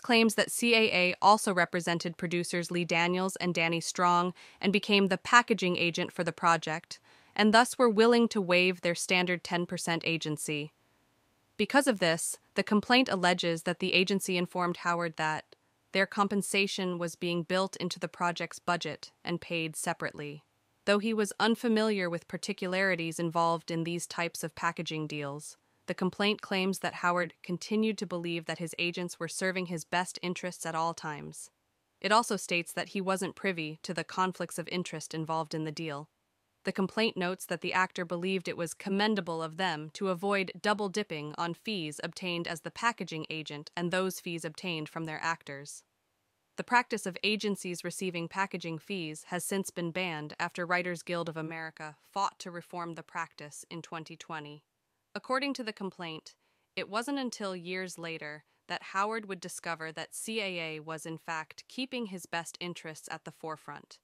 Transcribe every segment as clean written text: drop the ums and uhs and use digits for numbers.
Terrence claims that CAA also represented producers Lee Daniels and Danny Strong and became the packaging agent for the project, and thus were willing to waive their standard 10% agency. Because of this, the complaint alleges that the agency informed Howard that their compensation was being built into the project's budget and paid separately. Though he was unfamiliar with particularities involved in these types of packaging deals, the complaint claims that Howard continued to believe that his agents were serving his best interests at all times. It also states that he wasn't privy to the conflicts of interest involved in the deal. The complaint notes that the actor believed it was commendable of them to avoid double-dipping on fees obtained as the packaging agent and those fees obtained from their actors. The practice of agencies receiving packaging fees has since been banned after Writers Guild of America fought to reform the practice in 2020. According to the complaint, it wasn't until years later that Howard would discover that CAA was in fact keeping his best interests at the forefront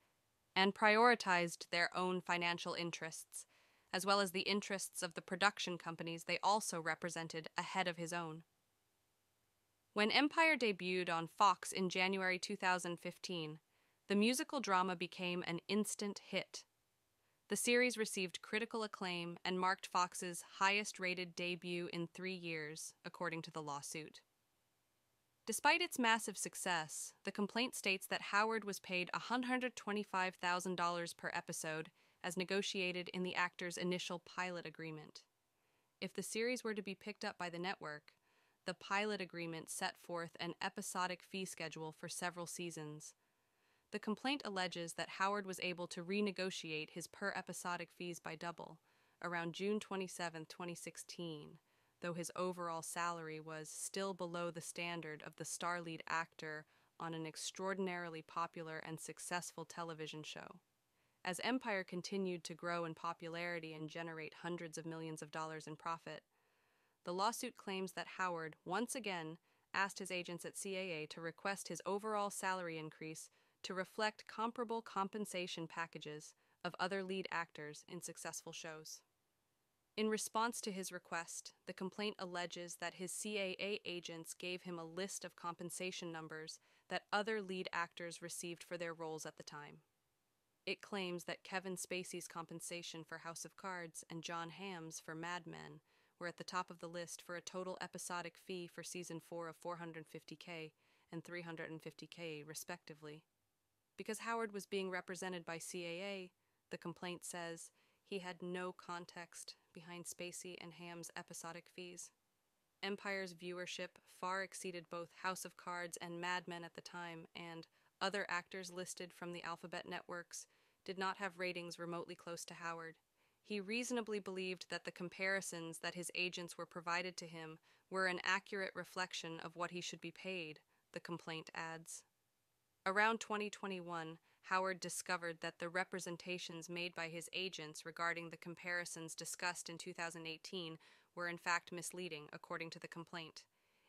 and prioritized their own financial interests, as well as the interests of the production companies they also represented ahead of his own. When Empire debuted on Fox in January 2015, the musical drama became an instant hit. The series received critical acclaim and marked Fox's highest-rated debut in 3 years, according to the lawsuit. Despite its massive success, the complaint states that Howard was paid $125,000 per episode as negotiated in the actor's initial pilot agreement. If the series were to be picked up by the network, the pilot agreement set forth an episodic fee schedule for several seasons. The complaint alleges that Howard was able to renegotiate his per-episodic fees by double, around June 27, 2016, though his overall salary was still below the standard of the star lead actor on an extraordinarily popular and successful television show. As Empire continued to grow in popularity and generate hundreds of millions of dollars in profit, the lawsuit claims that Howard once again asked his agents at CAA to request his overall salary increase to reflect comparable compensation packages of other lead actors in successful shows. In response to his request, the complaint alleges that his CAA agents gave him a list of compensation numbers that other lead actors received for their roles at the time. It claims that Kevin Spacey's compensation for House of Cards and Jon Hamm's for Mad Men were at the top of the list for a total episodic fee for Season 4 of $450K and $350K, respectively. Because Howard was being represented by CAA, the complaint says he had no context behind Spacey and Hamm's episodic fees. Empire's viewership far exceeded both House of Cards and Mad Men at the time, and other actors listed from the Alphabet networks did not have ratings remotely close to Howard. He reasonably believed that the comparisons that his agents were provided to him were an accurate reflection of what he should be paid, the complaint adds. Around 2021, Howard discovered that the representations made by his agents regarding the comparisons discussed in 2018 were in fact misleading, according to the complaint.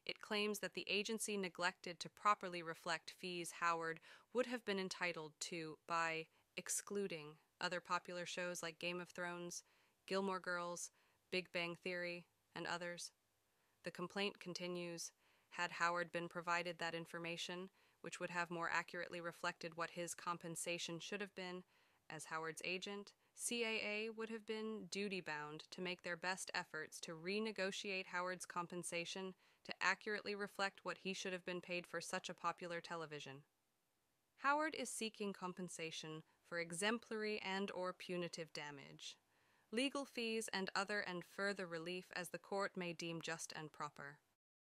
It claims that the agency neglected to properly reflect fees Howard would have been entitled to by excluding other popular shows like Game of Thrones, Gilmore Girls, Big Bang Theory, and others. The complaint continues, had Howard been provided that information, which would have more accurately reflected what his compensation should have been, as Howard's agent, CAA would have been duty-bound to make their best efforts to renegotiate Howard's compensation to accurately reflect what he should have been paid for such a popular television. Howard is seeking compensation for exemplary and/or punitive damage, legal fees, and other and further relief as the court may deem just and proper.